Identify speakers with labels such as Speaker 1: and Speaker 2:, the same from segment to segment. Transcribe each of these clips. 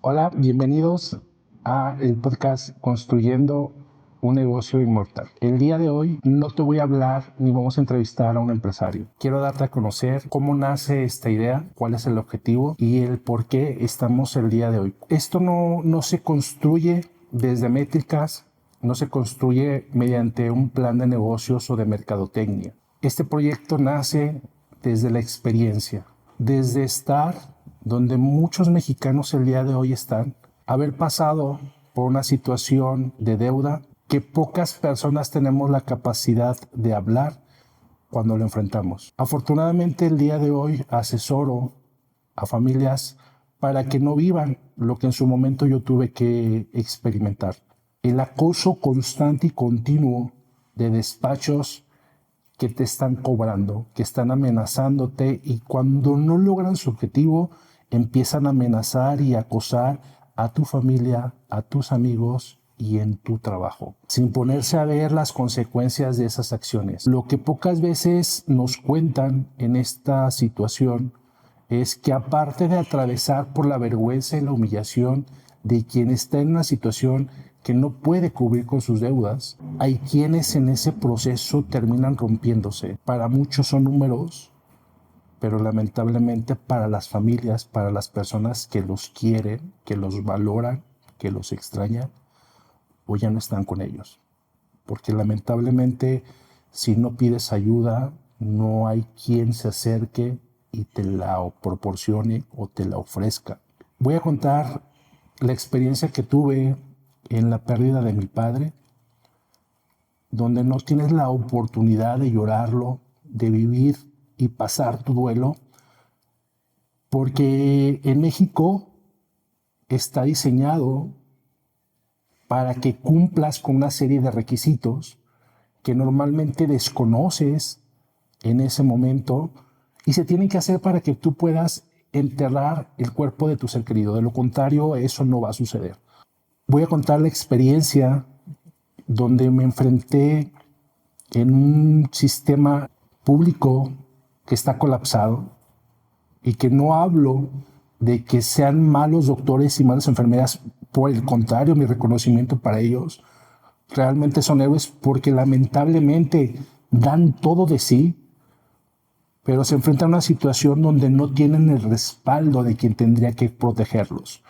Speaker 1: Hola, bienvenidos a el podcast Construyendo un negocio inmortal. El día de hoy no te voy a hablar ni vamos a entrevistar a un empresario. Quiero darte a conocer cómo nace esta idea, cuál es el objetivo y el por qué estamos el día de hoy. Esto no se construye desde métricas, no se construye mediante un plan de negocios o de mercadotecnia. Este proyecto nace desde la experiencia, desde estar donde muchos mexicanos el día de hoy están, haber pasado por una situación de deuda que pocas personas tenemos la capacidad de hablar cuando lo enfrentamos. Afortunadamente el día de hoy asesoro a familias para que no vivan lo que en su momento yo tuve que experimentar. El acoso constante y continuo de despachos que te están cobrando, que están amenazándote y cuando no logran su objetivo empiezan a amenazar y acosar a tu familia, a tus amigos y en tu trabajo, sin ponerse a ver las consecuencias de esas acciones. Lo que pocas veces nos cuentan en esta situación es que aparte de atravesar por la vergüenza y la humillación de quien está en una situación que no puede cubrir con sus deudas, hay quienes en ese proceso terminan rompiéndose. Para muchos son números, pero lamentablemente para las familias, para las personas que los quieren, que los valoran, que los extrañan, o ya no están con ellos. Porque lamentablemente si no pides ayuda, no hay quien se acerque y te la proporcione o te la ofrezca. Voy a contar la experiencia que tuve en la pérdida de mi padre, donde no tienes la oportunidad de llorarlo, de vivir y pasar tu duelo, porque en México está diseñado para que cumplas con una serie de requisitos que normalmente desconoces en ese momento y se tienen que hacer para que tú puedas enterrar el cuerpo de tu ser querido. De lo contrario, eso no va a suceder. Voy a contar la experiencia donde me enfrenté en un sistema público que está colapsado y que no hablo de que sean malos doctores y malas enfermeras, por el contrario, mi reconocimiento para ellos. Realmente son héroes porque lamentablemente dan todo de sí, pero se enfrentan a una situación donde no tienen el respaldo de quien tendría que protegerlos.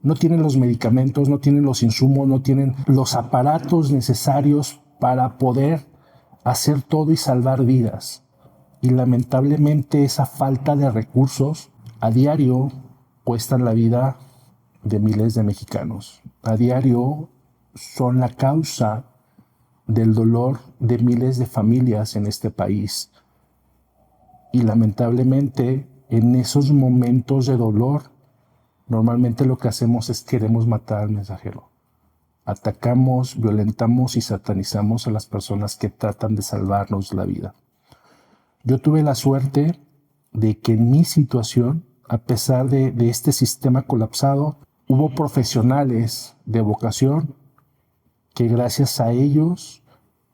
Speaker 1: No tienen los medicamentos, no tienen los insumos, no tienen los aparatos necesarios para poder hacer todo y salvar vidas. Y lamentablemente esa falta de recursos a diario cuestan la vida de miles de mexicanos. A diario son la causa del dolor de miles de familias en este país. Y lamentablemente en esos momentos de dolor, normalmente lo que hacemos es queremos matar al mensajero. Atacamos, violentamos y satanizamos a las personas que tratan de salvarnos la vida. Yo tuve la suerte de que en mi situación, a pesar de este sistema colapsado, hubo profesionales de vocación que gracias a ellos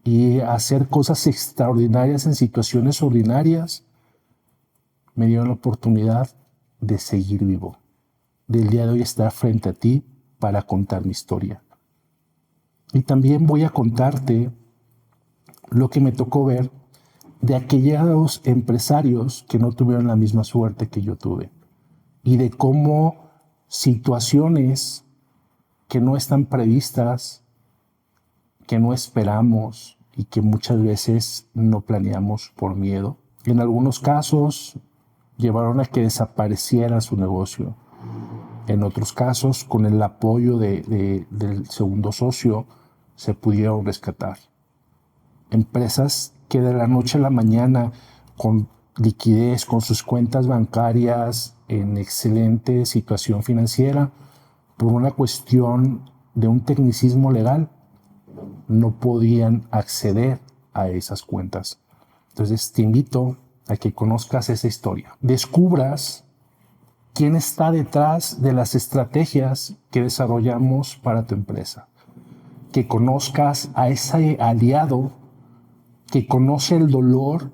Speaker 1: y a hacer cosas extraordinarias en situaciones ordinarias, me dieron la oportunidad de seguir vivo. Del día de hoy estar frente a ti para contar mi historia. Y también voy a contarte lo que me tocó ver de aquellos empresarios que no tuvieron la misma suerte que yo tuve y de cómo situaciones que no están previstas, que no esperamos y que muchas veces no planeamos por miedo, en algunos casos llevaron a que desapareciera su negocio. En otros casos, con el apoyo del segundo socio, se pudieron rescatar. Empresas que de la noche a la mañana, con liquidez, con sus cuentas bancarias en excelente situación financiera, por una cuestión de un tecnicismo legal, no podían acceder a esas cuentas. Entonces te invito a que conozcas esa historia. Descubras quién está detrás de las estrategias que desarrollamos para tu empresa. Que conozcas a ese aliado que conoce el dolor,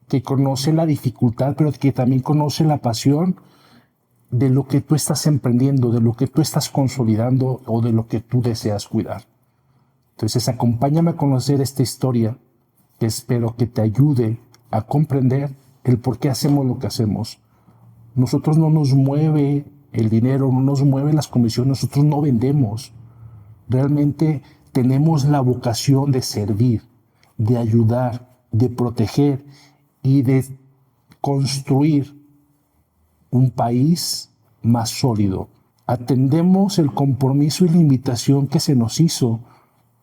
Speaker 1: que conoce la dificultad, pero que también conoce la pasión de lo que tú estás emprendiendo, de lo que tú estás consolidando o de lo que tú deseas cuidar. Entonces, acompáñame a conocer esta historia que espero que te ayude a comprender el por qué hacemos lo que hacemos. Nosotros no nos mueve el dinero, no nos mueven las comisiones, nosotros no vendemos. Realmente tenemos la vocación de servir, de ayudar, de proteger y de construir un país más sólido. Atendemos el compromiso y la invitación que se nos hizo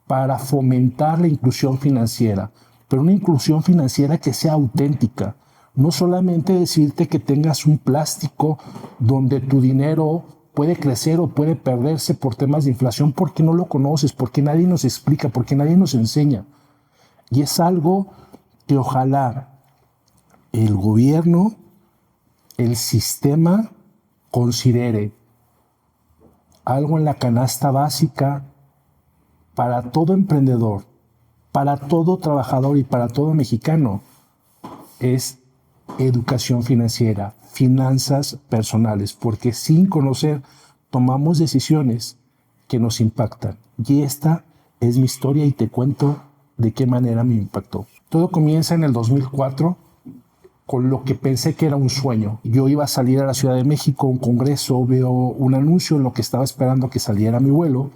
Speaker 1: para fomentar la inclusión financiera, pero una inclusión financiera que sea auténtica. No solamente decirte que tengas un plástico donde tu dinero puede crecer o puede perderse por temas de inflación porque no lo conoces, porque nadie nos explica, porque nadie nos enseña. Y es algo que ojalá el gobierno, el sistema, considere algo en la canasta básica para todo emprendedor, para todo trabajador y para todo mexicano. Es educación financiera, finanzas personales, porque sin conocer tomamos decisiones que nos impactan. Y esta es mi historia y te cuento de qué manera me impactó. Todo comienza en el 2004 con lo que pensé que era un sueño. Yo iba a salir a la Ciudad de México a un congreso, veo un anuncio en lo que estaba esperando que saliera mi vuelo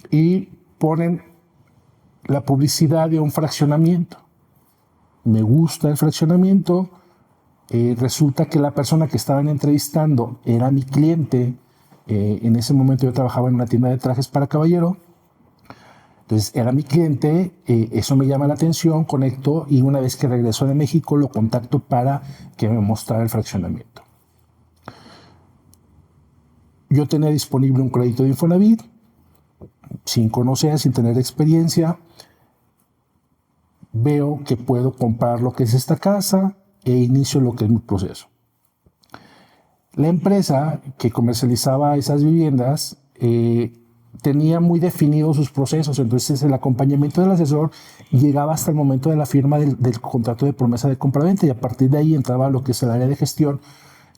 Speaker 1: y ponen la publicidad de un fraccionamiento. Me gusta el fraccionamiento. Resulta que la persona que estaban entrevistando era mi cliente. En ese momento yo trabajaba en una tienda de trajes para caballero. Entonces era mi cliente, eso me llama la atención, conecto y una vez que regreso de México lo contacto para que me mostrara el fraccionamiento. Yo tenía disponible un crédito de Infonavit, sin conocer, sin tener experiencia. Veo que puedo comprar lo que es esta casa e inicio lo que es mi proceso. La empresa que comercializaba esas viviendas tenía muy definidos sus procesos, entonces el acompañamiento del asesor llegaba hasta el momento de la firma del contrato de promesa de compraventa y a partir de ahí entraba lo que es el área de gestión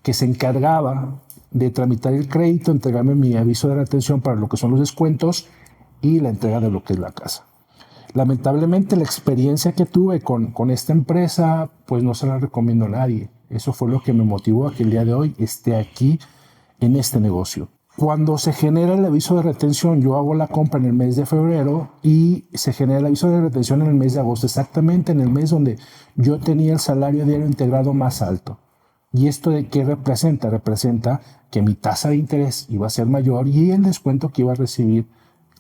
Speaker 1: que se encargaba de tramitar el crédito, entregarme mi aviso de retención para lo que son los descuentos y la entrega de lo que es la casa. Lamentablemente la experiencia que tuve con esta empresa pues no se la recomiendo a nadie. Eso fue lo que me motivó a que el día de hoy esté aquí en este negocio. Cuando se genera el aviso de retención, yo hago la compra en el mes de febrero y se genera el aviso de retención en el mes de agosto, exactamente en el mes donde yo tenía el salario diario integrado más alto. ¿Y esto de qué representa? Representa que mi tasa de interés iba a ser mayor y el descuento que iba a recibir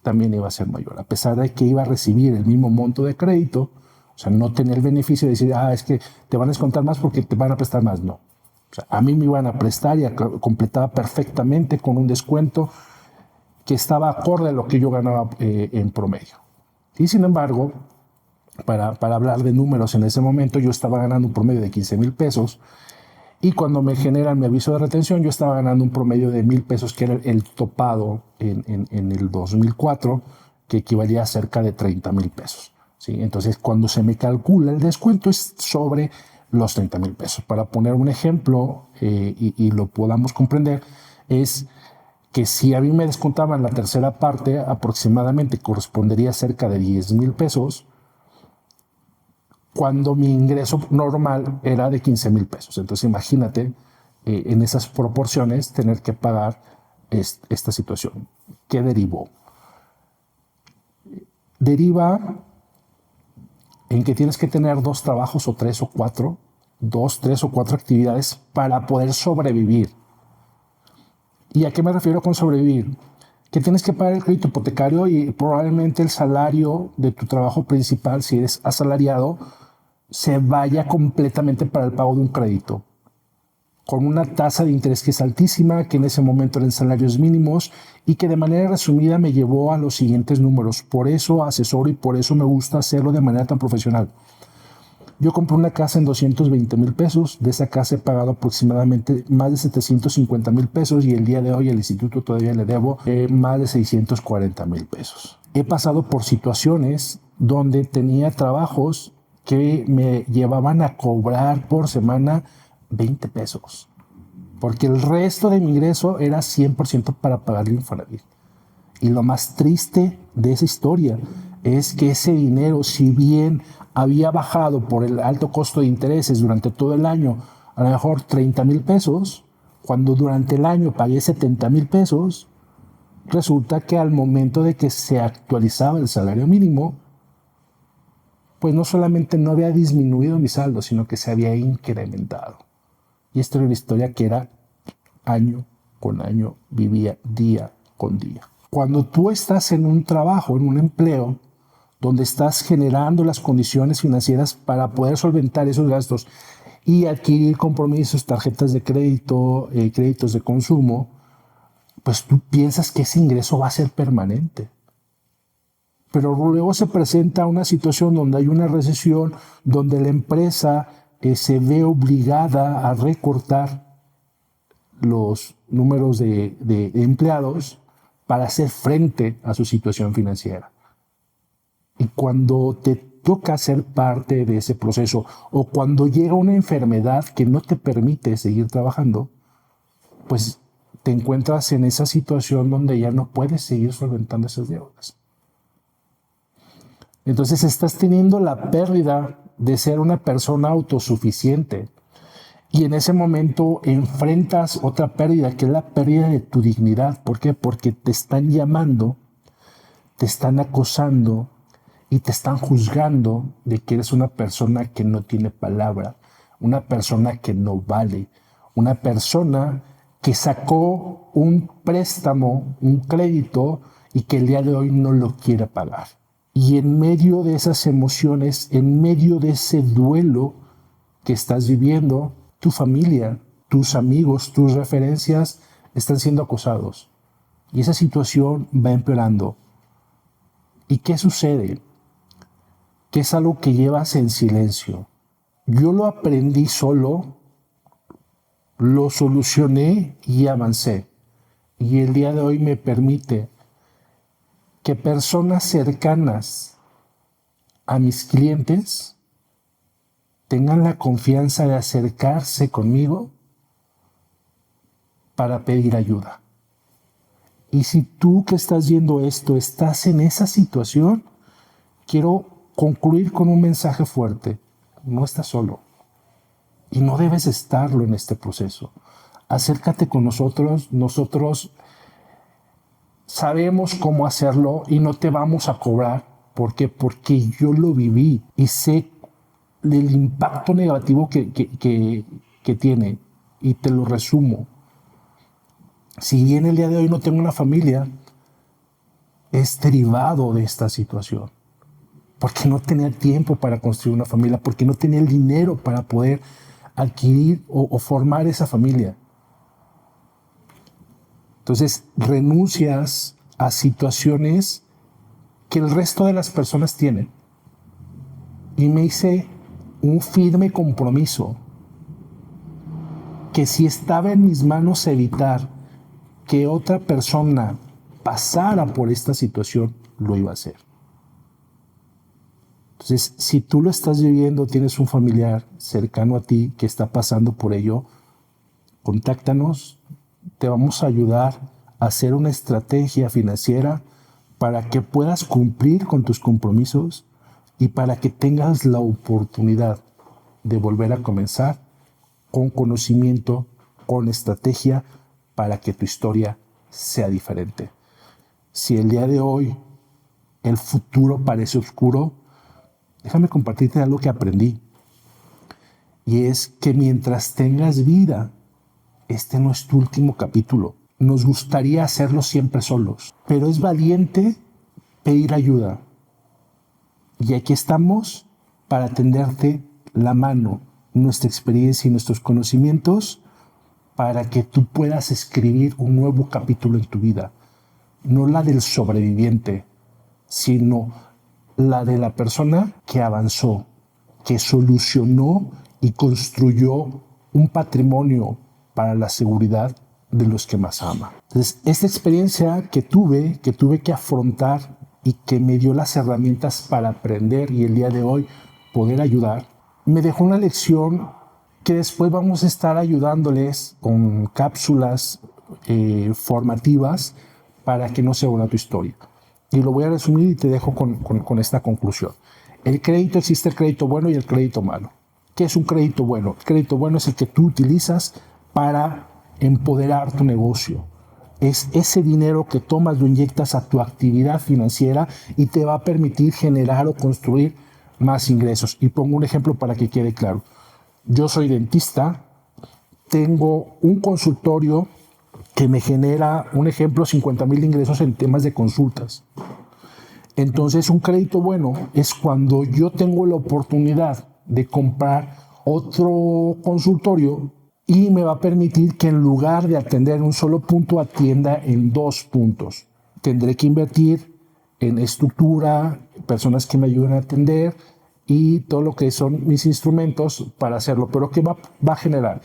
Speaker 1: también iba a ser mayor. A pesar de que iba a recibir el mismo monto de crédito, o sea, no tenía el beneficio de decir, es que te van a descontar más porque te van a prestar más. No. O sea, a mí me iban a prestar y completaba perfectamente con un descuento que estaba acorde a lo que yo ganaba en promedio. Y sin embargo, para hablar de números en ese momento, yo estaba ganando un promedio de 15,000 pesos y cuando me generan mi aviso de retención, yo estaba ganando un promedio de 1,000 pesos, que era el topado en el 2004, que equivalía a cerca de 30,000 pesos. ¿Sí? Entonces, cuando se me calcula el descuento es sobre los 30,000 pesos. Para poner un ejemplo y lo podamos comprender, es que si a mí me descontaban la tercera parte, aproximadamente correspondería a cerca de 10,000 pesos, cuando mi ingreso normal era de 15,000 pesos. Entonces imagínate en esas proporciones tener que pagar esta situación. ¿Qué derivó? Deriva en que tienes que tener 2 trabajos o 3 o 4, 2, 3 o 4 actividades para poder sobrevivir. ¿Y a qué me refiero con sobrevivir? Que tienes que pagar el crédito hipotecario y probablemente el salario de tu trabajo principal, si eres asalariado, se vaya completamente para el pago de un crédito, con una tasa de interés que es altísima, que en ese momento eran salarios mínimos y que de manera resumida me llevó a los siguientes números. Por eso asesoro y por eso me gusta hacerlo de manera tan profesional. Yo compré una casa en 220,000 pesos, de esa casa he pagado aproximadamente más de 750,000 pesos y el día de hoy al instituto todavía le debo más de 640,000 pesos. He pasado por situaciones donde tenía trabajos que me llevaban a cobrar por semana 20 pesos. porque el resto de mi ingreso era 100% para pagar el Infonavit. Y lo más triste de esa historia es que ese dinero, si bien había bajado por el alto costo de intereses durante todo el año, a lo mejor 30,000 pesos, cuando durante el año pagué 70,000 pesos, resulta que al momento de que se actualizaba el salario mínimo, pues no solamente no había disminuido mi saldo, sino que se había incrementado. Y esta era una historia que era año con año, vivía día con día. Cuando tú estás en un trabajo, en un empleo, donde estás generando las condiciones financieras para poder solventar esos gastos y adquirir compromisos, tarjetas de crédito, créditos de consumo, pues tú piensas que ese ingreso va a ser permanente. Pero luego se presenta una situación donde hay una recesión, donde la empresa se ve obligada a recortar los números de empleados para hacer frente a su situación financiera. Y cuando te toca ser parte de ese proceso o cuando llega una enfermedad que no te permite seguir trabajando, pues te encuentras en esa situación donde ya no puedes seguir solventando esas deudas. Entonces estás teniendo la pérdida de ser una persona autosuficiente y en ese momento enfrentas otra pérdida, que es la pérdida de tu dignidad. ¿Por qué? Porque te están llamando, te están acosando y te están juzgando de que eres una persona que no tiene palabra, una persona que no vale, una persona que sacó un préstamo, un crédito y que el día de hoy no lo quiere pagar. Y en medio de esas emociones, en medio de ese duelo que estás viviendo, tu familia, tus amigos, tus referencias están siendo acosados. Y esa situación va empeorando. ¿Y qué sucede? Que es algo que llevas en silencio. Yo lo aprendí solo, lo solucioné y avancé. Y el día de hoy me permite que personas cercanas a mis clientes tengan la confianza de acercarse conmigo para pedir ayuda. Y si tú que estás viendo esto estás en esa situación, quiero concluir con un mensaje fuerte. No estás solo. Y no debes estarlo en este proceso. Acércate con nosotros. Nosotros sabemos cómo hacerlo y no te vamos a cobrar. ¿Por qué? Porque yo lo viví y sé el impacto negativo que tiene. Y te lo resumo. Si bien el día de hoy no tengo una familia, es derivado de esta situación. Porque no tenía tiempo para construir una familia, porque no tenía el dinero para poder adquirir o formar esa familia. Entonces renuncias a situaciones que el resto de las personas tienen. Y me hice un firme compromiso que si estaba en mis manos evitar que otra persona pasara por esta situación, lo iba a hacer. Entonces, si tú lo estás viviendo, tienes un familiar cercano a ti que está pasando por ello, contáctanos, te vamos a ayudar a hacer una estrategia financiera para que puedas cumplir con tus compromisos y para que tengas la oportunidad de volver a comenzar con conocimiento, con estrategia, para que tu historia sea diferente. Si el día de hoy el futuro parece oscuro, déjame compartirte algo que aprendí. Y es que mientras tengas vida, este no es tu último capítulo. Nos gustaría hacerlo siempre solos, pero es valiente pedir ayuda. Y aquí estamos para tenderte la mano, nuestra experiencia y nuestros conocimientos para que tú puedas escribir un nuevo capítulo en tu vida. No la del sobreviviente, sino la de la persona que avanzó, que solucionó y construyó un patrimonio para la seguridad de los que más ama. Entonces, esta experiencia que tuve que afrontar y que me dio las herramientas para aprender y el día de hoy poder ayudar, me dejó una lección que después vamos a estar ayudándoles con cápsulas formativas para que no se vuelva tu historia. Y lo voy a resumir y te dejo con esta conclusión. El crédito, existe el crédito bueno y el crédito malo. ¿Qué es un crédito bueno? El crédito bueno es el que tú utilizas para empoderar tu negocio. Es ese dinero que tomas, lo inyectas a tu actividad financiera y te va a permitir generar o construir más ingresos. Y pongo un ejemplo para que quede claro. Yo soy dentista, tengo un consultorio que me genera, un ejemplo, 50,000 de ingresos en temas de consultas. Entonces, un crédito bueno es cuando yo tengo la oportunidad de comprar otro consultorio y me va a permitir que en lugar de atender en un solo punto, atienda en 2 puntos. Tendré que invertir en estructura, personas que me ayuden a atender y todo lo que son mis instrumentos para hacerlo. Pero ¿qué va a generar?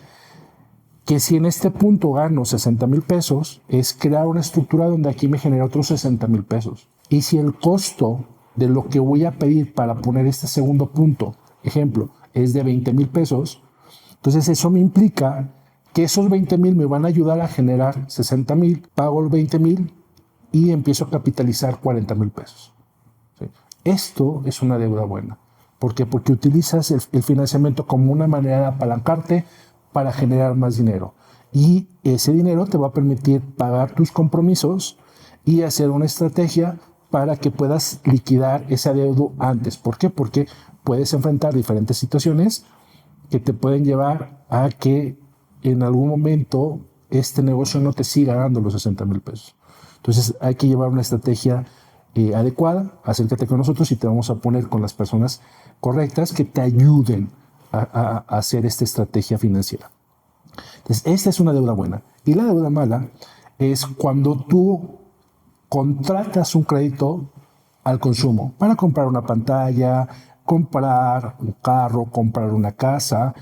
Speaker 1: Que si en este punto gano 60,000 pesos, es crear una estructura donde aquí me genera otros 60,000 pesos. Y si el costo de lo que voy a pedir para poner este segundo punto, ejemplo, es de 20,000 pesos, entonces eso me implica que esos 20,000 me van a ayudar a generar 60,000, pago los 20,000 y empiezo a capitalizar 40,000 pesos. ¿Sí? Esto es una deuda buena. ¿Por qué? Porque utilizas el financiamiento como una manera de apalancarte para generar más dinero. Y ese dinero te va a permitir pagar tus compromisos y hacer una estrategia para que puedas liquidar ese adeudo antes. ¿Por qué? Porque puedes enfrentar diferentes situaciones que te pueden llevar a que en algún momento este negocio no te siga dando los 60,000 pesos. Entonces hay que llevar una estrategia adecuada. Acércate con nosotros y te vamos a poner con las personas correctas que te ayuden a hacer esta estrategia financiera. Entonces, esta es una deuda buena. Y la deuda mala es cuando tú contratas un crédito al consumo para comprar una pantalla, comprar un carro, comprar una casa,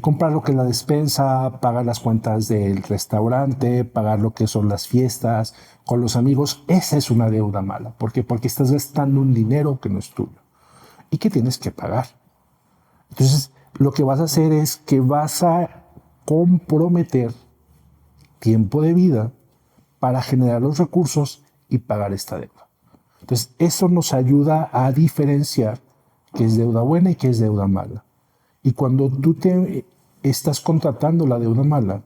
Speaker 1: comprar lo que es la despensa, pagar las cuentas del restaurante, pagar lo que son las fiestas con los amigos. Esa es una deuda mala. ¿Por qué? Porque estás gastando un dinero que no es tuyo y que tienes que pagar. Entonces, lo que vas a hacer es que vas a comprometer tiempo de vida para generar los recursos y pagar esta deuda. Entonces, eso nos ayuda a diferenciar qué es deuda buena y qué es deuda mala. Y cuando tú te estás contratando la deuda mala,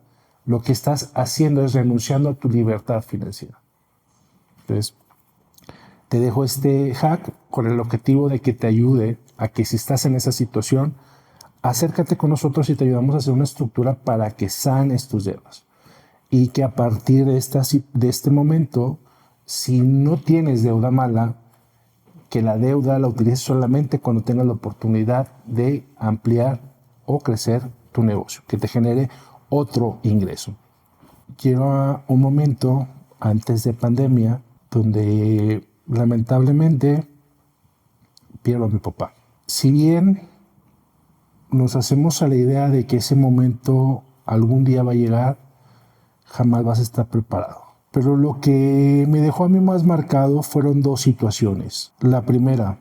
Speaker 1: lo que estás haciendo es renunciando a tu libertad financiera. Entonces, te dejo este hack con el objetivo de que te ayude a que si estás en esa situación, acércate con nosotros y te ayudamos a hacer una estructura para que sanes tus deudas. Y que a partir de este momento, si no tienes deuda mala, que la deuda la utilices solamente cuando tengas la oportunidad de ampliar o crecer tu negocio, que te genere otro ingreso. Quiero un momento antes de pandemia donde lamentablemente pierdo a mi papá. Si bien nos hacemos a la idea de que ese momento algún día va a llegar, jamás vas a estar preparado. Pero lo que me dejó a mí más marcado fueron 2 situaciones. La primera,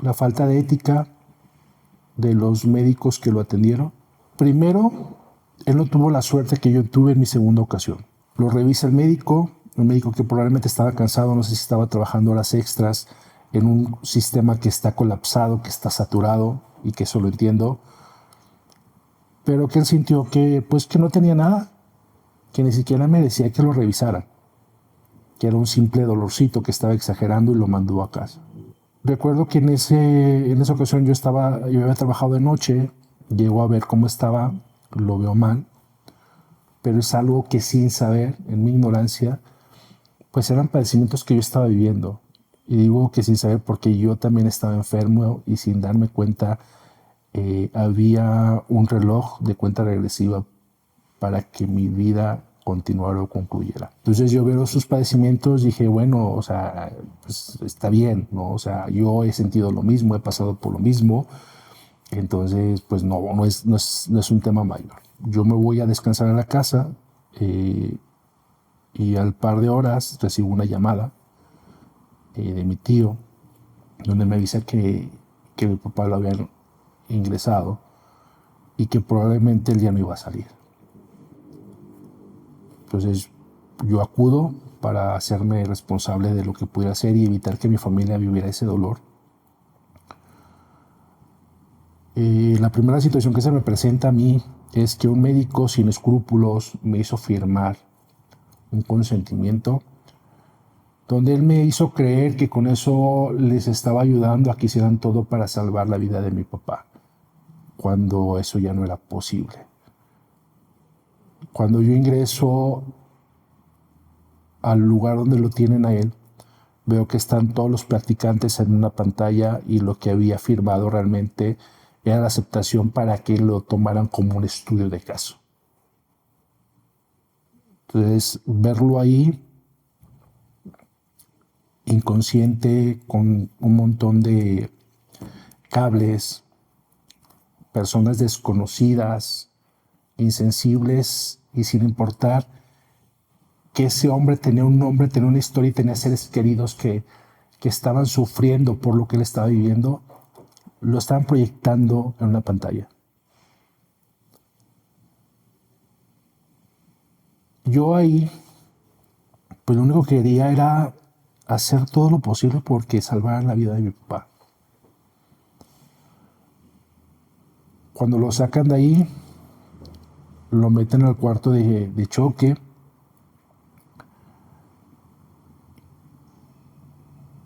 Speaker 1: la falta de ética de los médicos que lo atendieron. Primero, él no tuvo la suerte que yo tuve en mi segunda ocasión. Lo revisa el médico que probablemente estaba cansado, no sé si estaba trabajando horas extras en un sistema que está colapsado, que está saturado y que eso lo entiendo. Pero que él sintió que no tenía nada, que ni siquiera merecía que lo revisaran, que era un simple dolorcito que estaba exagerando y lo mandó a casa. Recuerdo que en esa ocasión yo había trabajado de noche, llego a ver cómo estaba, lo veo mal, pero es algo que sin saber, en mi ignorancia, pues eran padecimientos que yo estaba viviendo. Y digo que sin saber porque yo también estaba enfermo y sin darme cuenta había un reloj de cuenta regresiva para que mi vida continuara o concluyera. Entonces yo veo sus padecimientos, dije, bueno, o sea, pues está bien, ¿no? O sea, yo he sentido lo mismo, he pasado por lo mismo, entonces pues no es un tema mayor. Yo me voy a descansar a la casa y al par de horas recibo una llamada de mi tío, donde me avisa que mi papá lo habían ingresado y que probablemente él ya no iba a salir. Entonces yo acudo para hacerme responsable de lo que pudiera hacer y evitar que mi familia viviera ese dolor. La primera situación que se me presenta a mí es que un médico sin escrúpulos me hizo firmar un consentimiento donde él me hizo creer que con eso les estaba ayudando a que hicieran todo para salvar la vida de mi papá, cuando eso ya no era posible. Cuando yo ingreso al lugar donde lo tienen a él, veo que están todos los practicantes en una pantalla y lo que había firmado realmente era la aceptación para que lo tomaran como un estudio de caso. Entonces, verlo ahí, inconsciente, con un montón de cables, personas desconocidas, insensibles y sin importar que ese hombre tenía un nombre, tenía una historia y tenía seres queridos que estaban sufriendo por lo que él estaba viviendo, lo estaban proyectando en una pantalla. Yo ahí, pues lo único que quería era hacer todo lo posible porque salvaran la vida de mi papá. Cuando lo sacan de ahí, lo meten al cuarto de choque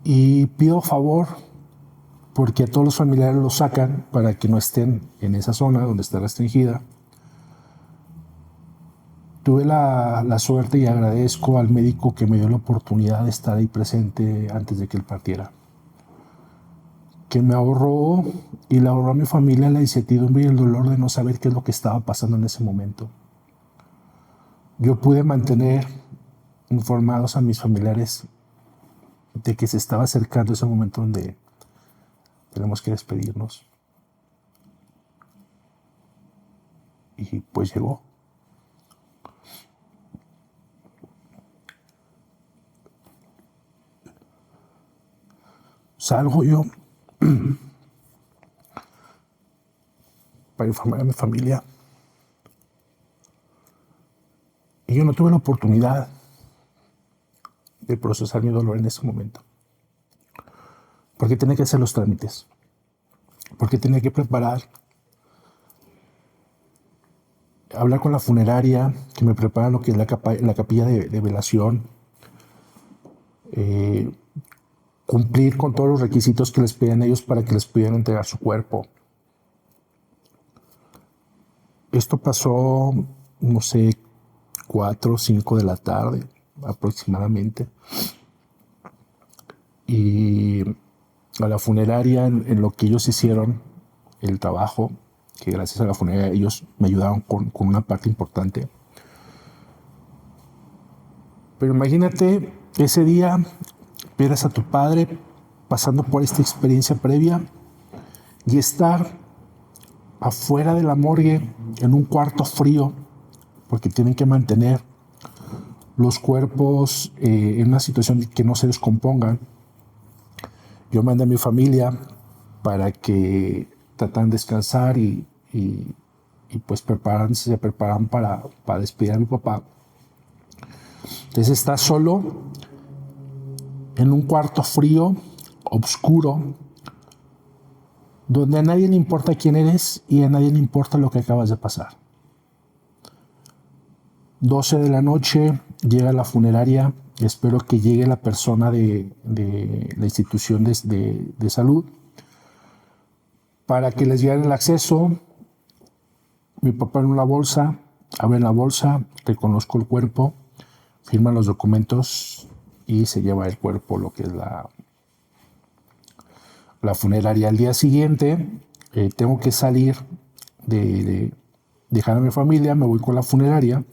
Speaker 1: y pido favor porque a todos los familiares lo sacan para que no estén en esa zona donde está restringida. Tuve la suerte y agradezco al médico que me dio la oportunidad de estar ahí presente antes de que él partiera, que me ahorró y le ahorró a mi familia la incertidumbre y el dolor de no saber qué es lo que estaba pasando en ese momento. Yo pude mantener informados a mis familiares de que se estaba acercando ese momento donde tenemos que despedirnos. Y pues llegó. Salgo yo para informar a mi familia. Y yo no tuve la oportunidad de procesar mi dolor en ese momento. Porque tenía que hacer los trámites. Porque tenía que preparar, hablar con la funeraria, que me prepara lo que es la capilla de velación, cumplir con todos los requisitos que les pedían ellos para que les pudieran entregar su cuerpo. Esto pasó, no sé, 4 o 5 de la tarde aproximadamente. Y a la funeraria, en lo que ellos hicieron, el trabajo, que gracias a la funeraria ellos me ayudaron con una parte importante. Pero imagínate, ese día pierdes a tu padre pasando por esta experiencia previa y estar afuera de la morgue en un cuarto frío porque tienen que mantener los cuerpos en una situación de que no se descompongan. Yo mandé a mi familia para que trataran de descansar y pues se preparan para despedir a mi papá. Entonces está solo en un cuarto frío, oscuro, donde a nadie le importa quién eres y a nadie le importa lo que acabas de pasar. 12 de la noche, llega la funeraria, espero que llegue la persona de la institución de salud para que les dieran el acceso. Mi papá en una bolsa, abren la bolsa, reconozco el cuerpo, firman los documentos y se lleva el cuerpo, lo que es la funeraria. Al día siguiente tengo que salir de dejar a mi familia, me voy con la funeraria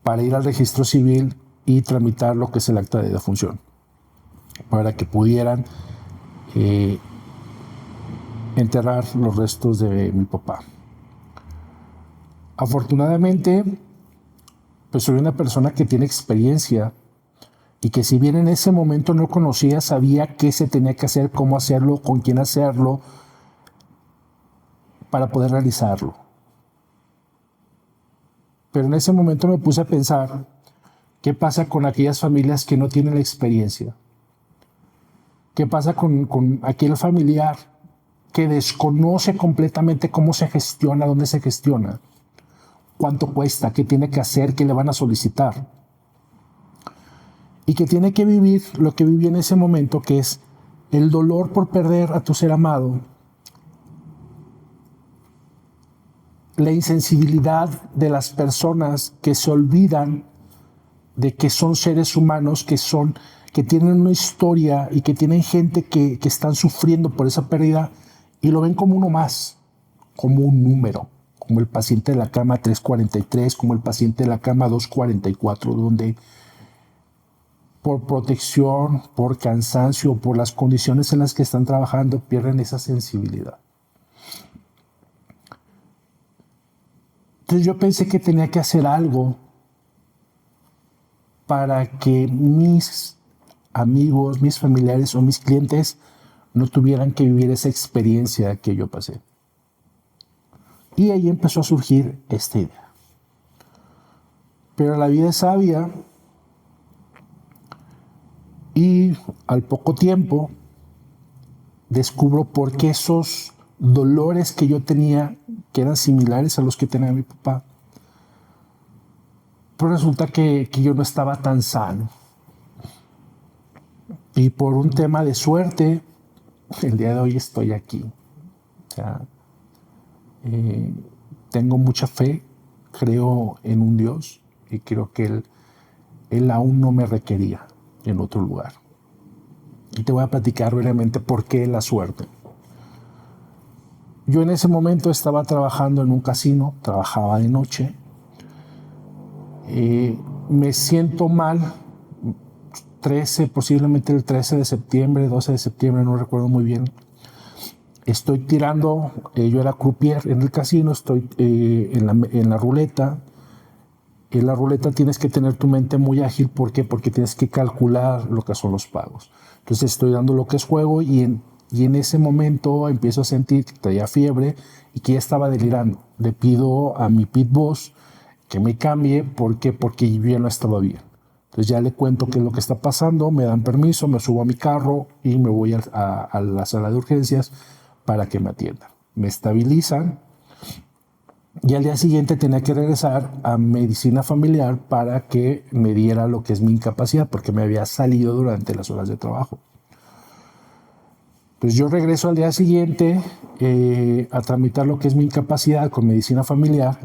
Speaker 1: para ir al registro civil y tramitar lo que es el acta de defunción, para que pudieran enterrar los restos de mi papá. Afortunadamente, pues soy una persona que tiene experiencia y que si bien en ese momento no conocía, sabía qué se tenía que hacer, cómo hacerlo, con quién hacerlo, para poder realizarlo. Pero en ese momento me puse a pensar, ¿qué pasa con aquellas familias que no tienen la experiencia? ¿Qué pasa con aquel familiar que desconoce completamente cómo se gestiona, dónde se gestiona, cuánto cuesta, qué tiene que hacer, qué le van a solicitar? Y que tiene que vivir lo que viví en ese momento, que es el dolor por perder a tu ser amado, la insensibilidad de las personas que se olvidan de que son seres humanos, que tienen una historia y que tienen gente que están sufriendo por esa pérdida y lo ven como uno más, como un número, como el paciente de la cama 343, como el paciente de la cama 244, donde por protección, por cansancio, por las condiciones en las que están trabajando, pierden esa sensibilidad. Entonces yo pensé que tenía que hacer algo para que mis amigos, mis familiares o mis clientes no tuvieran que vivir esa experiencia que yo pasé. Y ahí empezó a surgir esta idea. Pero la vida es sabia y al poco tiempo descubro por qué esos dolores que yo tenía, que eran similares a los que tenía mi papá, pero resulta que yo no estaba tan sano. Y por un tema de suerte, el día de hoy estoy aquí. O sea, tengo mucha fe, creo en un Dios y creo que Él aún no me requería en otro lugar. Y te voy a platicar brevemente por qué la suerte. Yo en ese momento estaba trabajando en un casino, trabajaba de noche. Me siento mal, posiblemente el 13 de septiembre, 12 de septiembre, no recuerdo muy bien. Estoy tirando, yo era croupier en el casino, estoy en la ruleta. En la ruleta tienes que tener tu mente muy ágil. ¿Por qué? Porque tienes que calcular lo que son los pagos. Entonces estoy dando lo que es juego y en ese momento empiezo a sentir que traía fiebre y que ya estaba delirando. Le pido a mi pit boss que me cambie. ¿Por qué? Porque yo ya no estaba bien. Entonces ya le cuento qué es lo que está pasando, me dan permiso, me subo a mi carro y me voy a la sala de urgencias para que me atiendan. Me estabilizan y al día siguiente tenía que regresar a medicina familiar para que me diera lo que es mi incapacidad, porque me había salido durante las horas de trabajo. Pues yo regreso al día siguiente a tramitar lo que es mi incapacidad con medicina familiar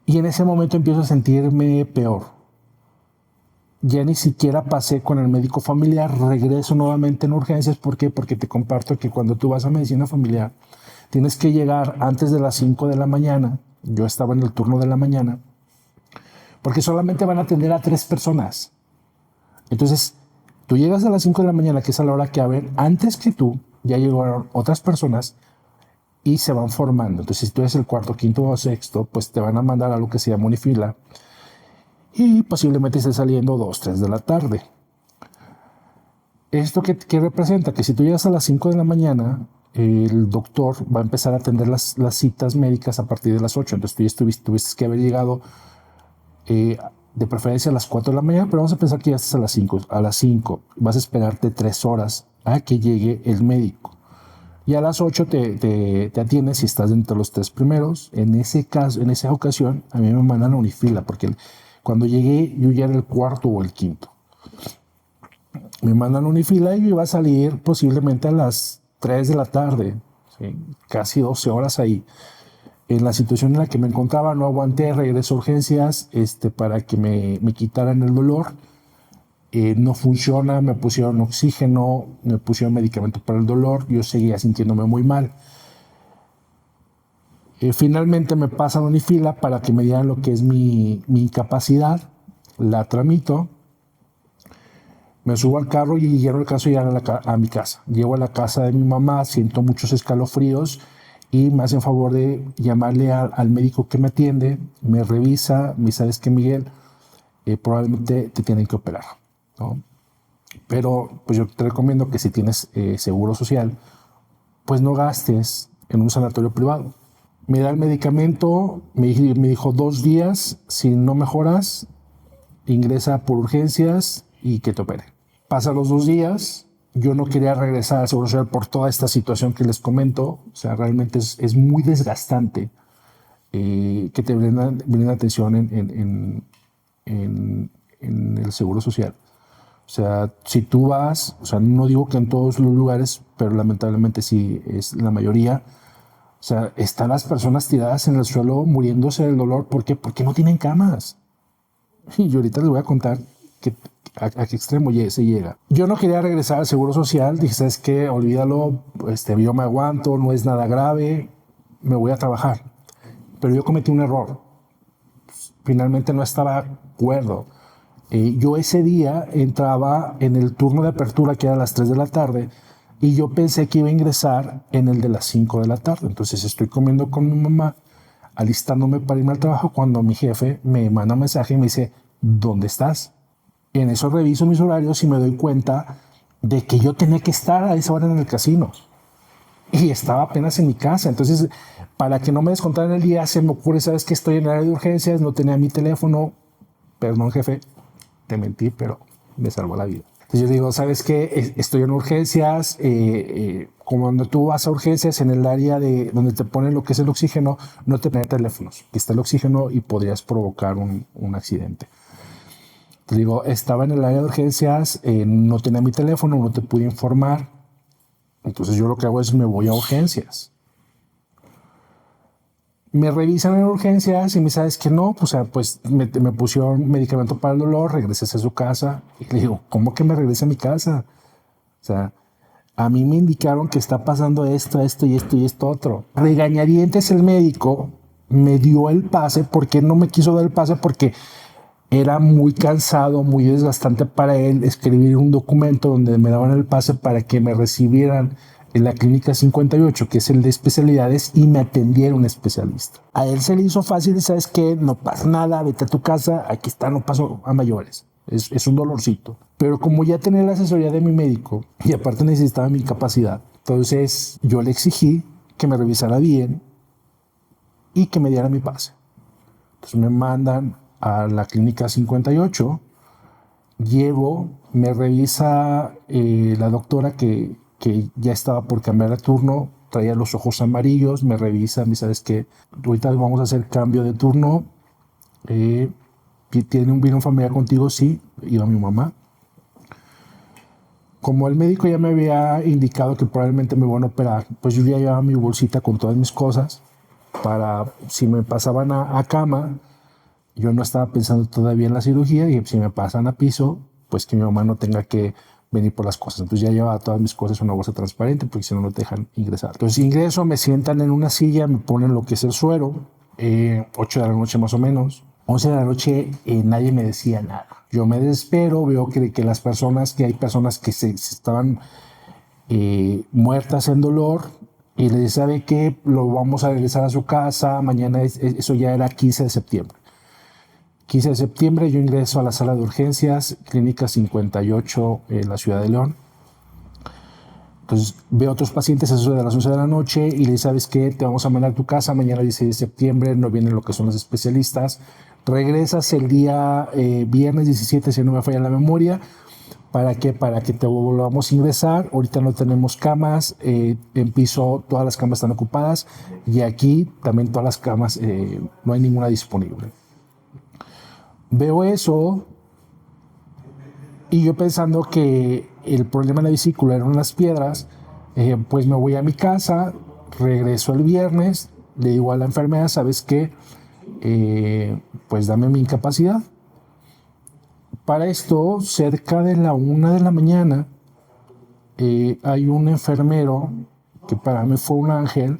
Speaker 1: y en ese momento empiezo a sentirme peor. Ya ni siquiera pasé con el médico familiar, regreso nuevamente en urgencias. ¿Por qué? Porque te comparto que cuando tú vas a medicina familiar tienes que llegar antes de las 5 de la mañana. Yo estaba en el turno de la mañana porque solamente van a atender a 3 personas. Entonces, tú llegas a las 5 de la mañana, que es a la hora que abren. Antes que tú, ya llegaron otras personas y se van formando. Entonces, si tú eres el cuarto, quinto o sexto, pues te van a mandar a lo que se llama unifila y posiblemente esté saliendo 2, 3 de la tarde. ¿Esto qué representa? Que si tú llegas a las 5 de la mañana, el doctor va a empezar a atender las citas médicas a partir de las 8. Entonces tú ya tuviste que haber llegado de preferencia a las 4 de la mañana, pero vamos a pensar que ya estás a las 5. A las 5 vas a esperarte 3 horas a que llegue el médico. Y a las 8 te atiendes si estás entre los 3 primeros. En ese caso, en esa ocasión, a mí me mandan a unifila, porque cuando llegué yo ya era el cuarto o el quinto. Me mandan a unifila y yo iba a salir posiblemente a las 3 de la tarde, ¿sí? Casi 12 horas ahí. En la situación en la que me encontraba, no aguanté, regreso a urgencias para que me quitaran el dolor. No funciona, me pusieron oxígeno, me pusieron medicamento para el dolor, yo seguía sintiéndome muy mal. Finalmente me pasan a unifila para que me dieran lo que es mi incapacidad, la tramito. Me subo al carro y llego al caso de llegar a mi casa. Llego a la casa de mi mamá, siento muchos escalofríos y me hacen favor de llamarle al médico que me atiende, me revisa, me dice: ¿sabes qué, Miguel? Probablemente te tienen que operar, ¿no? Pero pues yo te recomiendo que si tienes seguro social, pues no gastes en un sanatorio privado. Me da el medicamento, me dijo 2 días, si no mejoras, ingresa por urgencias y que te opere. Pasan los 2 días, yo no quería regresar al Seguro Social por toda esta situación que les comento, o sea, realmente es muy desgastante que te brindan atención en el Seguro Social. O sea, si tú vas, o sea, no digo que en todos los lugares, pero lamentablemente sí es la mayoría. O sea, están las personas tiradas en el suelo muriéndose del dolor. ¿Por qué? Porque no tienen camas. Y yo ahorita les voy a contar a qué extremo se llega. Yo no quería regresar al Seguro Social. Dije, ¿sabes qué? Olvídalo. Yo me aguanto, no es nada grave. Me voy a trabajar. Pero yo cometí un error. Finalmente no estaba de acuerdo. Yo ese día entraba en el turno de apertura, que era a las 3 de la tarde, y yo pensé que iba a ingresar en el de las 5 de la tarde. Entonces estoy comiendo con mi mamá, alistándome para irme al trabajo, cuando mi jefe me manda un mensaje y me dice, ¿dónde estás? En eso reviso mis horarios y me doy cuenta de que yo tenía que estar a esa hora en el casino. Y estaba apenas en mi casa. Entonces, para que no me descontaran el día, se me ocurre, ¿sabes qué? Estoy en el área de urgencias, no tenía mi teléfono. Perdón, jefe, te mentí, pero me salvó la vida. Entonces yo digo, ¿sabes qué? Estoy en urgencias. Como cuando tú vas a urgencias, en el área de donde te ponen lo que es el oxígeno, no te ponen teléfonos. Está el oxígeno y podrías provocar un accidente. Te digo, estaba en el área de urgencias, no tenía mi teléfono, no te pude informar. Entonces yo lo que hago es me voy a urgencias. Me revisan en urgencias y me sabes que no, pues me pusieron medicamento para el dolor, regresé a su casa. Y le digo, ¿cómo que me regrese a mi casa? O sea, a mí me indicaron que está pasando esto y esto otro. Regañadientes el médico me dio el pase. ¿Por qué no me quiso dar el pase? Porque era muy cansado, muy desgastante para él escribir un documento donde me daban el pase para que me recibieran en la clínica 58, que es el de especialidades, y me atendiera un especialista. A él se le hizo fácil y ¿sabes qué? No pasa nada, vete a tu casa, aquí está, no paso a mayores. Es un dolorcito. Pero como ya tenía la asesoría de mi médico y aparte necesitaba mi capacidad, entonces yo le exigí que me revisara bien y que me diera mi pase. Entonces me mandan a la clínica 58, llego, me revisa la doctora que ya estaba por cambiar de turno, traía los ojos amarillos, me revisa, me dice, ¿sabes qué? Ahorita vamos a hacer cambio de turno. ¿Tiene un virus familiar contigo? Sí, iba mi mamá. Como el médico ya me había indicado que probablemente me van a operar, pues yo ya llevaba mi bolsita con todas mis cosas para si me pasaban a cama. Yo no estaba pensando todavía en la cirugía y si me pasan a piso, pues que mi mamá no tenga que venir por las cosas. Entonces ya llevaba todas mis cosas en una bolsa transparente porque si no, no te dejan ingresar. Entonces ingreso, me sientan en una silla, me ponen lo que es el suero, 8 de la noche más o menos. 11 de la noche nadie me decía nada. Yo me desespero, veo que las personas, que hay personas que se estaban muertas en dolor y le dice, ¿sabe qué? Lo vamos a regresar a su casa, mañana, eso ya era 15 de septiembre. 15 de septiembre yo ingreso a la sala de urgencias, clínica 58 en la ciudad de León. Entonces veo a otros pacientes a eso de las 11 de la noche y le dice, ¿sabes qué? Te vamos a mandar a tu casa, mañana 16 de septiembre, no vienen lo que son los especialistas. Regresas el día viernes 17, si no me falla la memoria. ¿Para qué? Para que te volvamos a ingresar. Ahorita no tenemos camas, en piso todas las camas están ocupadas y aquí también todas las camas, no hay ninguna disponible. Veo eso y yo pensando que el problema en la vesícula eran las piedras, pues me voy a mi casa, regreso el viernes, le digo a la enfermera, ¿sabes qué? Pues dame mi incapacidad. Para esto, cerca de la 1 de la mañana, hay un enfermero que para mí fue un ángel,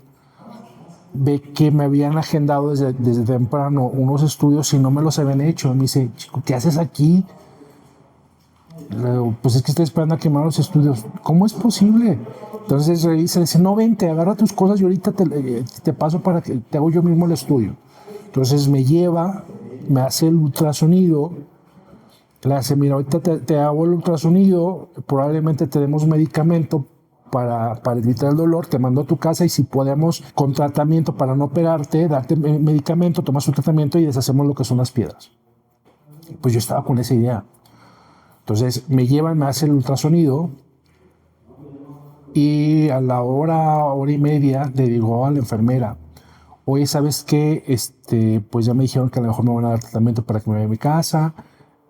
Speaker 1: ve que me habían agendado desde temprano unos estudios y no me los habían hecho. Me dice, chico, ¿qué haces aquí? Pues es que estoy esperando a quemar los estudios. ¿Cómo es posible? Entonces revisa, dice, no, vente, agarra tus cosas y ahorita te paso para que te hago yo mismo el estudio. Entonces me lleva, me hace el ultrasonido, le hace, mira, ahorita te hago el ultrasonido, probablemente te demos medicamento para evitar el dolor, te mando a tu casa y si podemos, con tratamiento para no operarte, darte medicamento, tomas un tratamiento y deshacemos lo que son las piedras. Pues yo estaba con esa idea. Entonces me llevan, me hacen el ultrasonido y a la hora y media le digo a la enfermera, oye, ¿sabes qué? Pues ya me dijeron que a lo mejor me van a dar tratamiento para que me vaya a mi casa.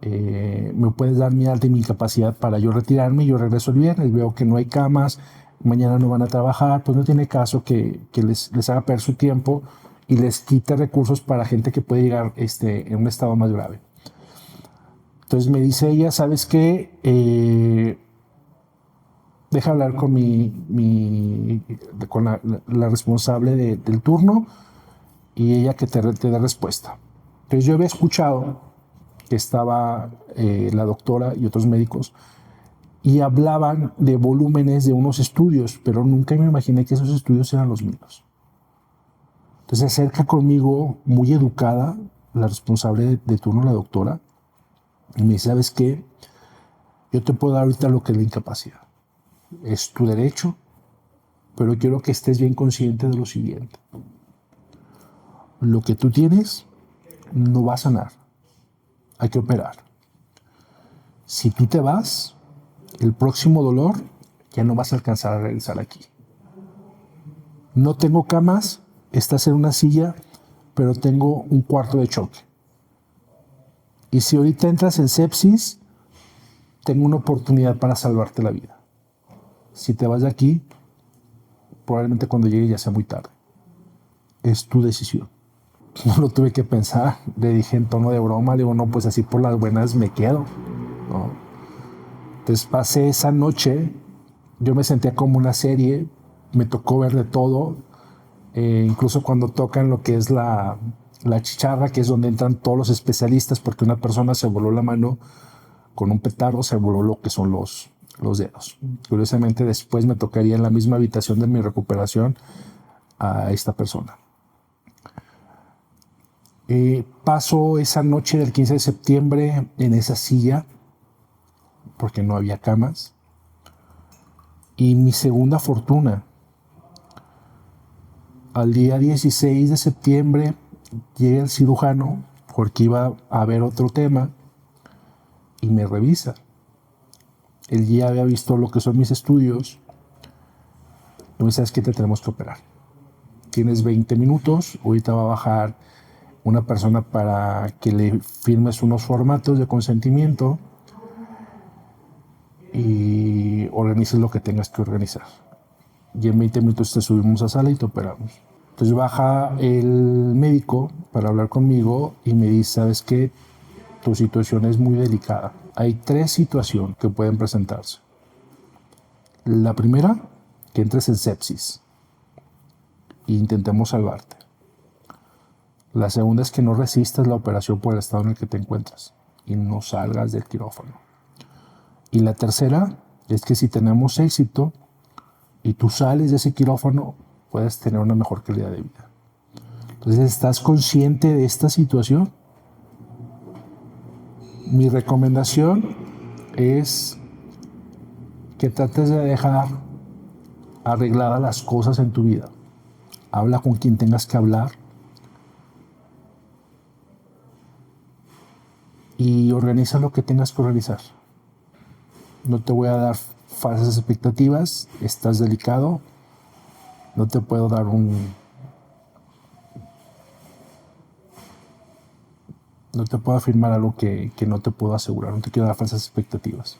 Speaker 1: ¿Me puedes dar mi alta y mi incapacidad para yo retirarme? Yo regreso el viernes, veo que no hay camas, mañana no van a trabajar, pues no tiene caso que les haga perder su tiempo y les quite recursos para gente que puede llegar en un estado más grave. Entonces me dice ella, ¿sabes qué? Deja hablar con con la responsable del turno y ella que te dé respuesta. Entonces yo había escuchado que estaba la doctora y otros médicos y hablaban de volúmenes de unos estudios, pero nunca me imaginé que esos estudios eran los míos. Entonces se acerca conmigo muy educada la responsable de turno, la doctora, y me dice, ¿sabes qué? Yo te puedo dar ahorita lo que es la incapacidad. Es tu derecho, pero quiero que estés bien consciente de lo siguiente. Lo que tú tienes no va a sanar. Hay que operar. Si tú te vas, el próximo dolor ya no vas a alcanzar a regresar aquí. No tengo camas, estás en una silla, pero tengo un cuarto de choque. Y si ahorita entras en sepsis, tengo una oportunidad para salvarte la vida. Si te vas de aquí, probablemente cuando llegue ya sea muy tarde. Es tu decisión. No lo tuve que pensar, le dije en tono de broma, le digo, no, pues así por las buenas me quedo, ¿no? Entonces pasé esa noche, yo me sentía como una serie, me tocó ver de todo, incluso cuando tocan lo que es la chicharra, que es donde entran todos los especialistas, porque una persona se voló la mano con un petardo, se voló lo que son los dedos. Curiosamente después me tocaría en la misma habitación de mi recuperación a esta persona. Paso esa noche del 15 de septiembre en esa silla, porque no había camas. Y mi segunda fortuna, al día 16 de septiembre, llega el cirujano, porque iba a ver otro tema, y me revisa. Él ya había visto lo que son mis estudios, y me dice, ¿sabes qué? Te tenemos que operar. Tienes 20 minutos, ahorita va a bajar una persona para que le firmes unos formatos de consentimiento y organices lo que tengas que organizar. Y en 20 minutos te subimos a sala y te operamos. Entonces baja el médico para hablar conmigo y me dice, ¿sabes qué? Tu situación es muy delicada. Hay 3 situaciones que pueden presentarse. La primera, que entres en sepsis e intentemos salvarte. La segunda es que no resistas la operación por el estado en el que te encuentras y no salgas del quirófano. Y la tercera es que si tenemos éxito y tú sales de ese quirófano, puedes tener una mejor calidad de vida. Entonces, ¿estás consciente de esta situación? Mi recomendación es que trates de dejar arregladas las cosas en tu vida. Habla con quien tengas que hablar y organiza lo que tengas que organizar. No te voy a dar falsas expectativas, estás delicado, no te puedo dar no te puedo afirmar algo que no te puedo asegurar, no te quiero dar falsas expectativas.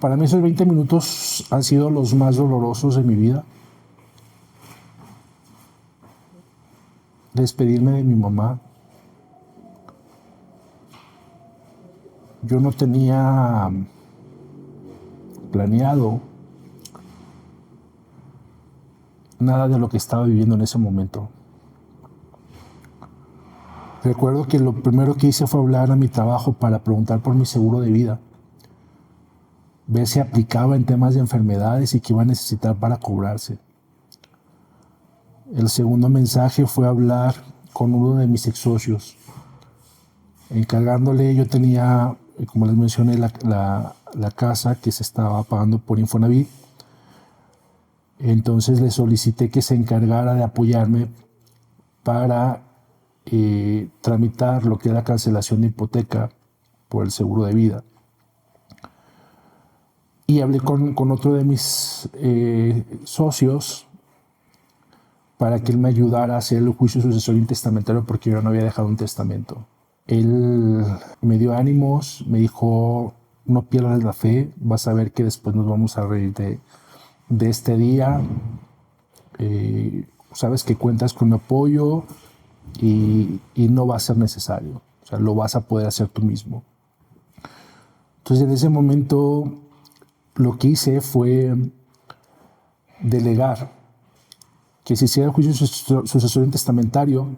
Speaker 1: Para mí esos 20 minutos han sido los más dolorosos de mi vida. Despedirme de mi mamá. Yo no tenía planeado nada de lo que estaba viviendo en ese momento. Recuerdo que lo primero que hice fue hablar a mi trabajo para preguntar por mi seguro de vida, ver si aplicaba en temas de enfermedades y qué iba a necesitar para cobrarse. El segundo mensaje fue hablar con uno de mis ex socios, encargándole, yo tenía, como les mencioné, la casa que se estaba pagando por Infonavit. Entonces le solicité que se encargara de apoyarme para tramitar lo que era la cancelación de hipoteca por el seguro de vida. Y hablé con otro de mis socios para que él me ayudara a hacer el juicio sucesorio intestamentario porque yo no había dejado un testamento. Él me dio ánimos, me dijo, no pierdas la fe, vas a ver que después nos vamos a reír de este día. Sabes que cuentas con mi apoyo y no va a ser necesario. O sea, lo vas a poder hacer tú mismo. Entonces, en ese momento, lo que hice fue delegar que se hiciera el juicio sucesorio testamentario,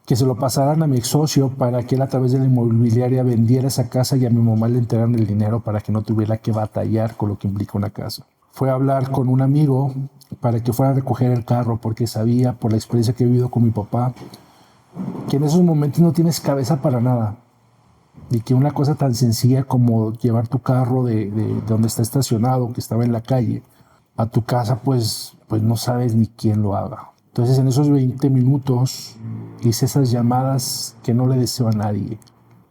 Speaker 1: que se lo pasaran a mi ex socio para que él a través de la inmobiliaria vendiera esa casa y a mi mamá le entregaran el dinero para que no tuviera que batallar con lo que implica una casa. Fue a hablar con un amigo para que fuera a recoger el carro porque sabía, por la experiencia que he vivido con mi papá, que en esos momentos no tienes cabeza para nada y que una cosa tan sencilla como llevar tu carro de donde está estacionado, que estaba en la calle, a tu casa, pues no sabes ni quién lo haga. Entonces en esos 20 minutos hice esas llamadas que no le deseo a nadie.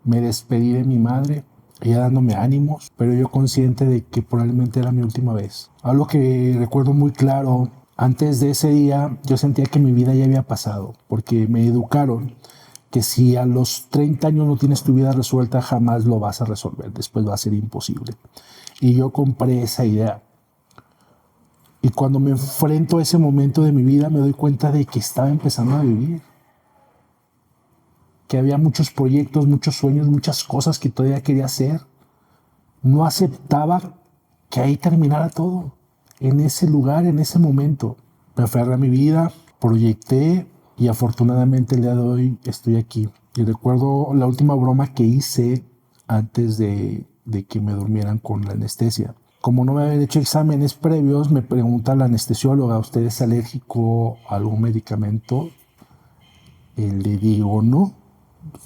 Speaker 1: Me despedí de mi madre, ella dándome ánimos, pero yo consciente de que probablemente era mi última vez. Algo que recuerdo muy claro, antes de ese día yo sentía que mi vida ya había pasado, porque me educaron que si a los 30 años no tienes tu vida resuelta, jamás lo vas a resolver, después va a ser imposible. Y yo compré esa idea. Y cuando me enfrento a ese momento de mi vida, me doy cuenta de que estaba empezando a vivir. Que había muchos proyectos, muchos sueños, muchas cosas que todavía quería hacer. No aceptaba que ahí terminara todo. En ese lugar, en ese momento. Me aferré a mi vida, proyecté y afortunadamente el día de hoy estoy aquí. Y recuerdo la última broma que hice antes de que me durmieran con la anestesia. Como no me habían hecho exámenes previos, me pregunta la anestesióloga, ¿usted es alérgico a algún medicamento? Y le digo, no,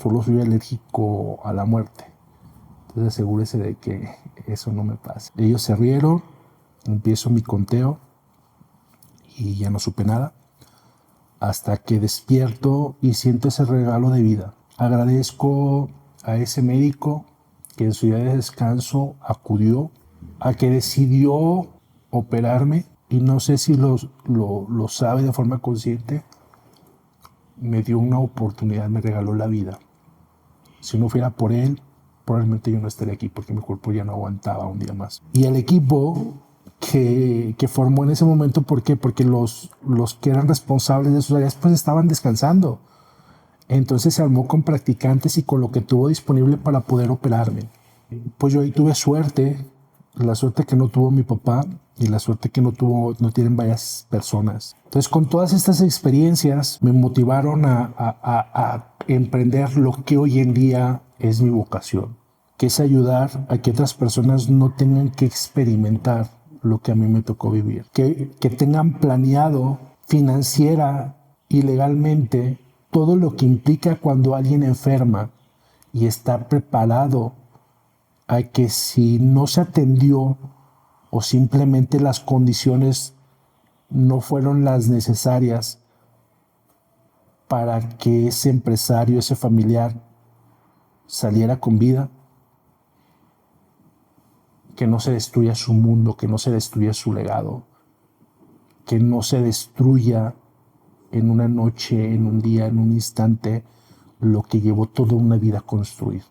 Speaker 1: solo soy alérgico a la muerte. Entonces asegúrese de que eso no me pase. Ellos se rieron, empiezo mi conteo y ya no supe nada. Hasta que despierto y siento ese regalo de vida. Agradezco a ese médico que en su día de descanso acudió, a que decidió operarme y no sé si lo sabe de forma consciente, me dio una oportunidad, me regaló la vida. Si no fuera por él, probablemente yo no estaría aquí porque mi cuerpo ya no aguantaba un día más. Y el equipo que formó en ese momento, ¿por qué? Porque los que eran responsables de sus áreas pues estaban descansando. Entonces se armó con practicantes y con lo que tuvo disponible para poder operarme. Pues yo ahí tuve suerte, la suerte que no tuvo mi papá y la suerte que no tienen varias personas. Entonces con todas estas experiencias me motivaron a emprender lo que hoy en día es mi vocación, que es ayudar a que otras personas no tengan que experimentar lo que a mí me tocó vivir, que tengan planeado financiera y legalmente todo lo que implica cuando alguien enferma y está preparado a que si no se atendió o simplemente las condiciones no fueron las necesarias para que ese empresario, ese familiar saliera con vida, que no se destruya su mundo, que no se destruya su legado, que no se destruya en una noche, en un día, en un instante, lo que llevó toda una vida a construir.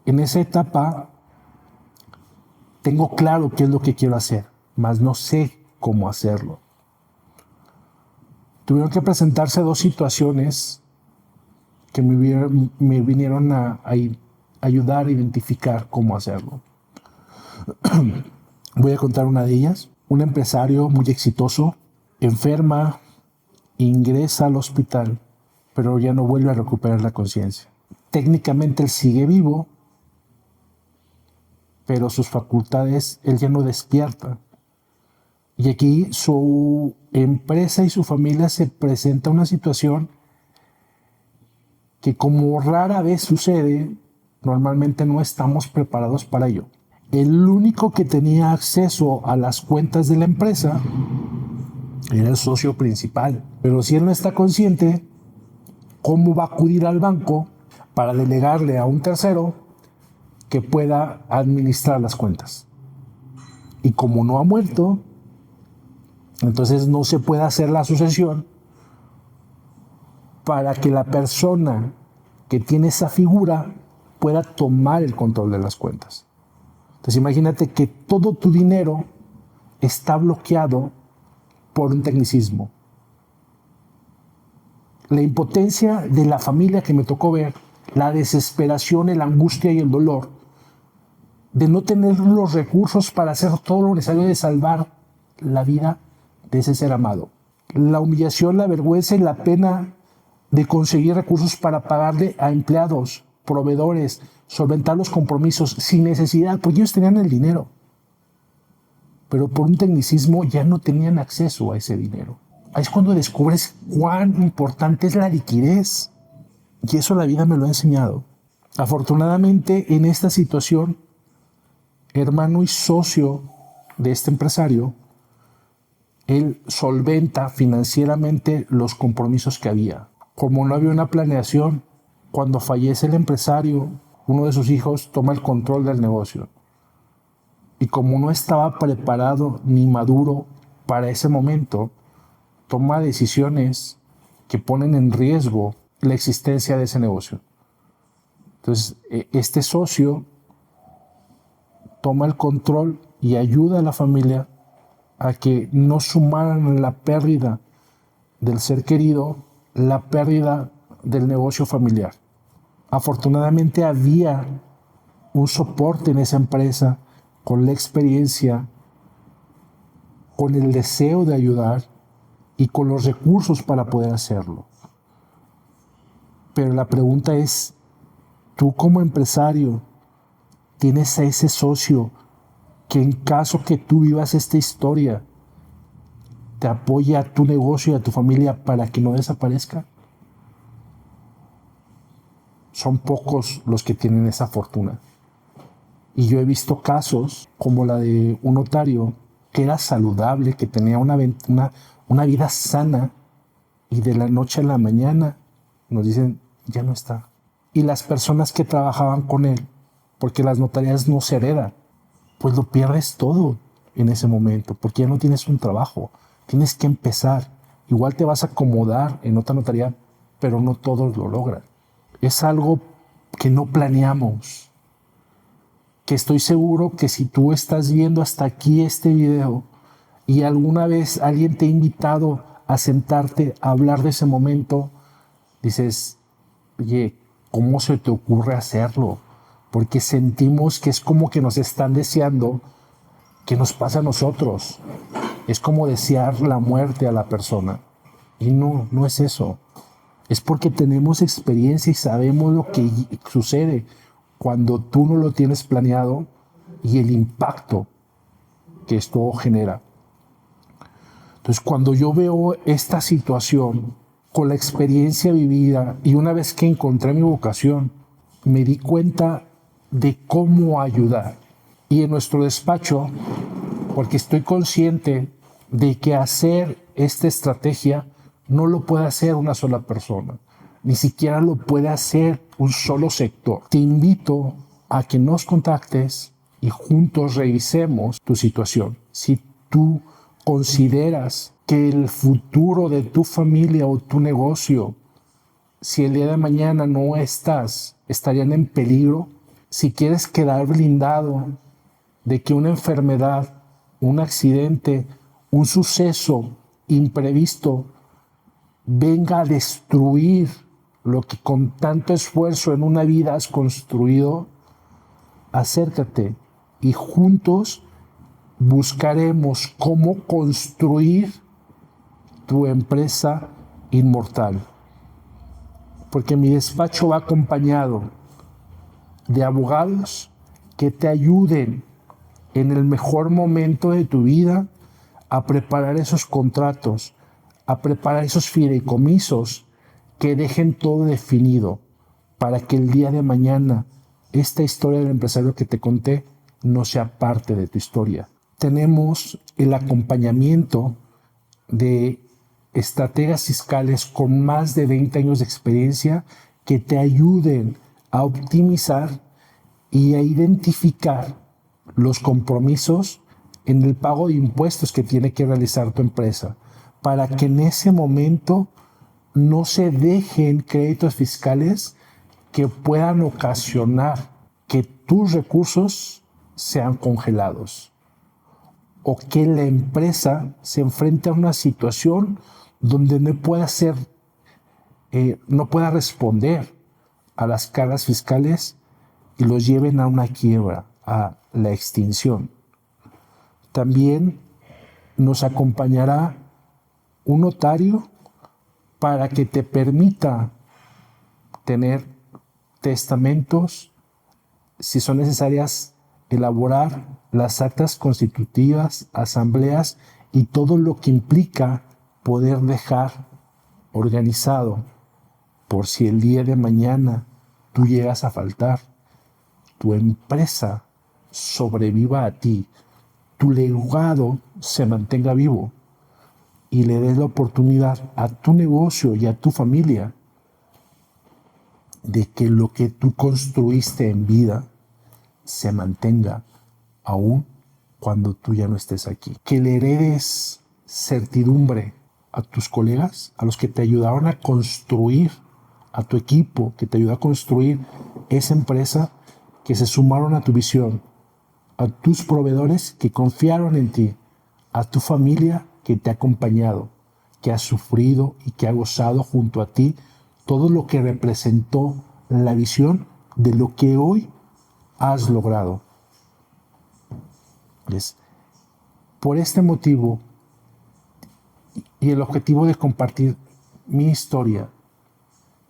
Speaker 1: En esa etapa tengo claro qué es lo que quiero hacer, mas no sé cómo hacerlo. Tuvieron que presentarse dos situaciones que me vinieron a ayudar a identificar cómo hacerlo. Voy a contar una de ellas. Un empresario muy exitoso, enferma, ingresa al hospital, pero ya no vuelve a recuperar la conciencia. Técnicamente él sigue vivo, pero sus facultades, él ya no despierta. Y aquí su empresa y su familia se presenta una situación que como rara vez sucede, Normalmente no estamos preparados para ello. El único que tenía acceso a las cuentas de la empresa era el socio principal. Pero si él no está consciente, ¿cómo va a acudir al banco para delegarle a un tercero que pueda administrar las cuentas? Y como no ha muerto, entonces no se puede hacer la sucesión para que la persona que tiene esa figura pueda tomar el control de las cuentas. Entonces imagínate que todo tu dinero está bloqueado por un tecnicismo. La impotencia de la familia que me tocó ver, la desesperación, la angustia y el dolor de no tener los recursos para hacer todo lo necesario de salvar la vida de ese ser amado. La humillación, la vergüenza y la pena de conseguir recursos para pagarle a empleados, proveedores, solventar los compromisos sin necesidad, porque ellos tenían el dinero. Pero por un tecnicismo ya no tenían acceso a ese dinero. Ahí es cuando descubres cuán importante es la liquidez. Y eso la vida me lo ha enseñado. Afortunadamente, en esta situación, hermano y socio de este empresario, él solventa financieramente los compromisos que había. Como no había una planeación, cuando fallece el empresario, uno de sus hijos toma el control del negocio. Y como no estaba preparado ni maduro para ese momento, toma decisiones que ponen en riesgo la existencia de ese negocio. Entonces, este socio toma el control y ayuda a la familia a que no sumaran la pérdida del ser querido, la pérdida del negocio familiar. Afortunadamente había un soporte en esa empresa con la experiencia, con el deseo de ayudar y con los recursos para poder hacerlo. Pero la pregunta es, tú como empresario, ¿tienes a ese socio que en caso que tú vivas esta historia, te apoya a tu negocio y a tu familia para que no desaparezca? Son pocos los que tienen esa fortuna. Y yo he visto casos como la de un notario que era saludable, que tenía una vida sana, y de la noche a la mañana nos dicen, ya no está. Y las personas que trabajaban con él, porque las notarías no se heredan, pues lo pierdes todo en ese momento, porque ya no tienes un trabajo, tienes que empezar. Igual te vas a acomodar en otra notaría, pero no todos lo logran. Es algo que no planeamos, que estoy seguro que si tú estás viendo hasta aquí este video y alguna vez alguien te ha invitado a sentarte a hablar de ese momento, dices, oye, ¿cómo se te ocurre hacerlo? Porque sentimos que es como que nos están deseando que nos pase a nosotros. Es como desear la muerte a la persona. Y no es eso. Es porque tenemos experiencia y sabemos lo que sucede cuando tú no lo tienes planeado y el impacto que esto genera. Entonces, cuando yo veo esta situación con la experiencia vivida y una vez que encontré mi vocación, me di cuenta de cómo ayudar. Y en nuestro despacho, porque estoy consciente de que hacer esta estrategia no lo puede hacer una sola persona, ni siquiera lo puede hacer un solo sector. Te invito a que nos contactes y juntos revisemos tu situación. Si tú consideras que el futuro de tu familia o tu negocio, si el día de mañana no estás, estarían en peligro, si quieres quedar blindado de que una enfermedad, un accidente, un suceso imprevisto venga a destruir lo que con tanto esfuerzo en una vida has construido, acércate y juntos buscaremos cómo construir tu empresa inmortal. Porque mi despacho va acompañado de abogados que te ayuden en el mejor momento de tu vida a preparar esos contratos, a preparar esos fideicomisos que dejen todo definido para que el día de mañana esta historia del empresario que te conté no sea parte de tu historia. Tenemos el acompañamiento de estrategas fiscales con más de 20 años de experiencia que te ayuden a optimizar y a identificar los compromisos en el pago de impuestos que tiene que realizar tu empresa, para que en ese momento no se dejen créditos fiscales que puedan ocasionar que tus recursos sean congelados o que la empresa se enfrente a una situación donde no pueda responder a las cargas fiscales y los lleven a una quiebra, a la extinción. También nos acompañará un notario para que te permita tener testamentos, si son necesarias, elaborar las actas constitutivas, asambleas y todo lo que implica poder dejar organizado por si el día de mañana tú llegas a faltar, tu empresa sobreviva a ti, tu legado se mantenga vivo y le des la oportunidad a tu negocio y a tu familia de que lo que tú construiste en vida se mantenga aún cuando tú ya no estés aquí. Que le heredes certidumbre a tus colegas, a los que te ayudaron a construir, a tu equipo, que te ayudó a construir esa empresa, que se sumaron a tu visión, a tus proveedores que confiaron en ti, a tu familia que te ha acompañado, que ha sufrido y que ha gozado junto a ti todo lo que representó la visión de lo que hoy has logrado. ¿Ves? Por este motivo y el objetivo de compartir mi historia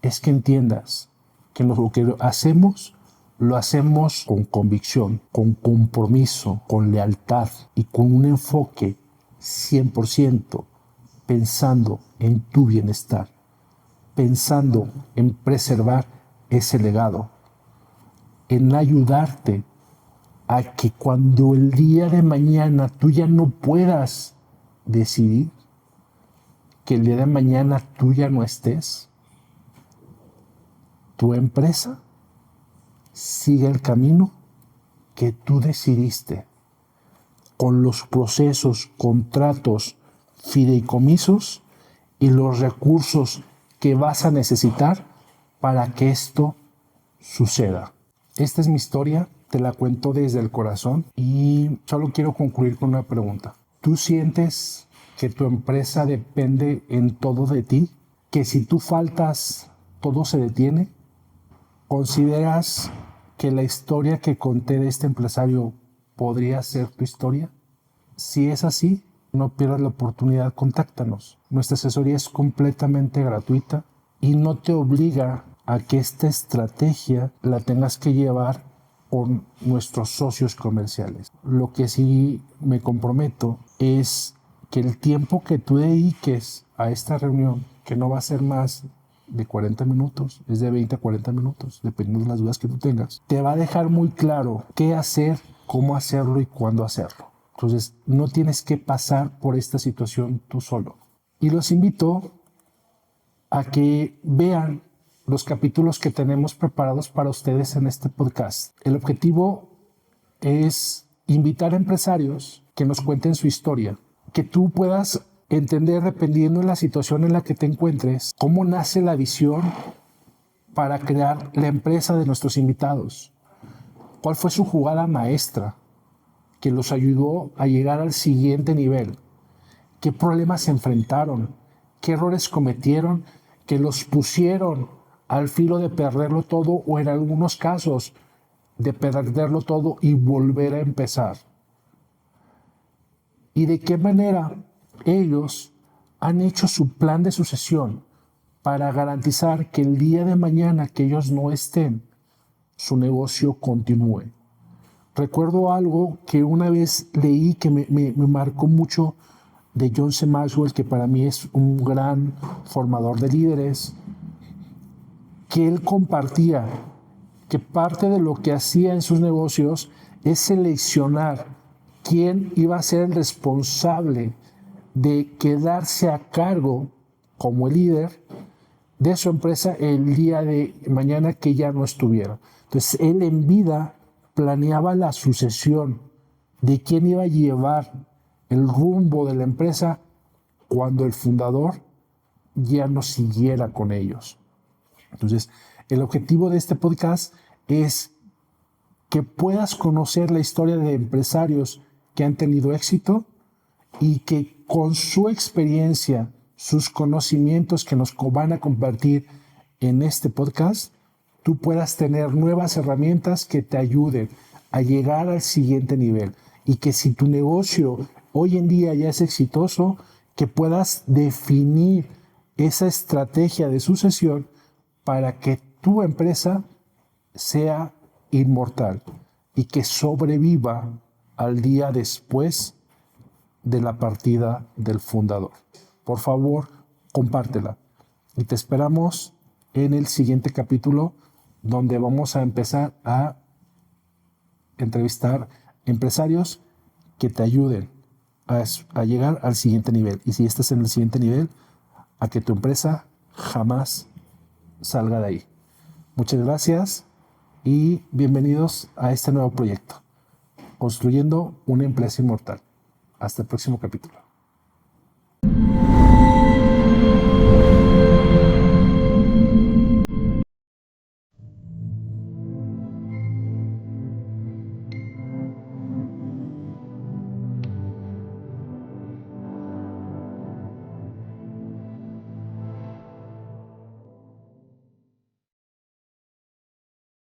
Speaker 1: es que entiendas que lo que hacemos, lo hacemos con convicción, con compromiso, con lealtad y con un enfoque 100% pensando en tu bienestar, pensando en preservar ese legado, en ayudarte a que cuando el día de mañana tú ya no puedas decidir, que el día de mañana tú ya no estés, tu empresa siga el camino que tú decidiste, con los procesos, contratos, fideicomisos y los recursos que vas a necesitar para que esto suceda. Esta es mi historia, te la cuento desde el corazón y solo quiero concluir con una pregunta. ¿Tú sientes que tu empresa depende en todo de ti? ¿Que si tú faltas, todo se detiene? ¿Consideras que la historia que conté de este empresario podría ser tu historia? Si es así, no pierdas la oportunidad, contáctanos. Nuestra asesoría es completamente gratuita y no te obliga a que esta estrategia la tengas que llevar con nuestros socios comerciales. Lo que sí me comprometo es que el tiempo que tú dediques a esta reunión, que no va a ser más de 40 minutos, es de 20 a 40 minutos, dependiendo de las dudas que tú tengas, te va a dejar muy claro qué hacer, cómo hacerlo y cuándo hacerlo. Entonces, no tienes que pasar por esta situación tú solo. Y los invito a que vean los capítulos que tenemos preparados para ustedes en este podcast. El objetivo es invitar a empresarios que nos cuenten su historia, que tú puedas entender, dependiendo de la situación en la que te encuentres, cómo nace la visión para crear la empresa de nuestros invitados. ¿Cuál fue su jugada maestra que los ayudó a llegar al siguiente nivel? ¿Qué problemas se enfrentaron? ¿Qué errores cometieron que los pusieron al filo de perderlo todo o en algunos casos de perderlo todo y volver a empezar? ¿Y de qué manera ellos han hecho su plan de sucesión para garantizar que el día de mañana que ellos no estén, su negocio continúe? Recuerdo algo que una vez leí que me marcó mucho de John C. Maxwell, que para mí es un gran formador de líderes, que él compartía que parte de lo que hacía en sus negocios es seleccionar quién iba a ser el responsable de quedarse a cargo como el líder de su empresa el día de mañana que ya no estuviera. Entonces, él en vida planeaba la sucesión de quién iba a llevar el rumbo de la empresa cuando el fundador ya no siguiera con ellos. Entonces, el objetivo de este podcast es que puedas conocer la historia de empresarios que han tenido éxito y que con su experiencia, sus conocimientos que nos van a compartir en este podcast, tú puedas tener nuevas herramientas que te ayuden a llegar al siguiente nivel. Y que si tu negocio hoy en día ya es exitoso, que puedas definir esa estrategia de sucesión para que tu empresa sea inmortal y que sobreviva al día después de la partida del fundador. Por favor, compártela. Y te esperamos en el siguiente capítulo, donde vamos a empezar a entrevistar empresarios que te ayuden a llegar al siguiente nivel. Y si estás en el siguiente nivel, a que tu empresa jamás salga de ahí. Muchas gracias y bienvenidos a este nuevo proyecto, Construyendo una empresa inmortal. Hasta el próximo capítulo.